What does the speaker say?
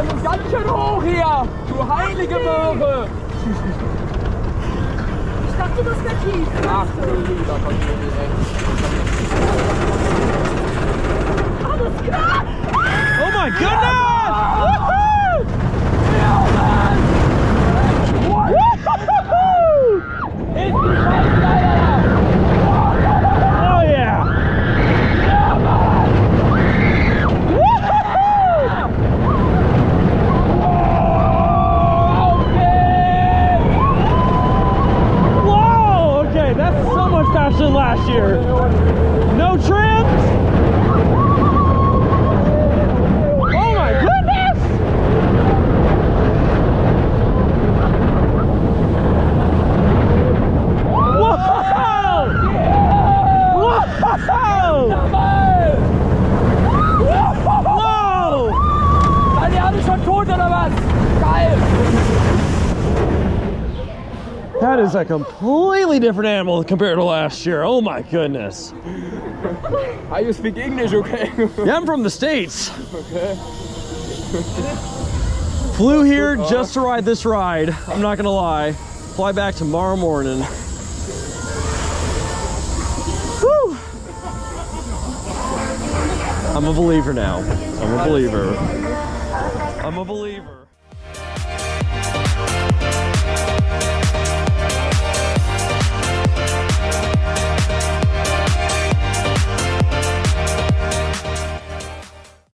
ist ganz schön hoch hier. Du heilige Möhre. Ich dachte, das wäre tief. Ach du lieber Gott, ey. Alles klar. Oh my goodness! Woohoo! Ja, Mann! Oh yeah! Whoa! Okay, that's so much faster than last year. No trims. Oh my goodness! Whoa! Whoa! Seid ihr alle schon tot oder was? Geil! That is a completely different animal compared to last year. Oh my goodness. How you speak English, okay? Yeah, I'm from the States. Okay. Flew here just to ride this ride. I'm not gonna lie. Fly back tomorrow morning. Woo! I'm a believer now. I'm a believer. I'm a believer.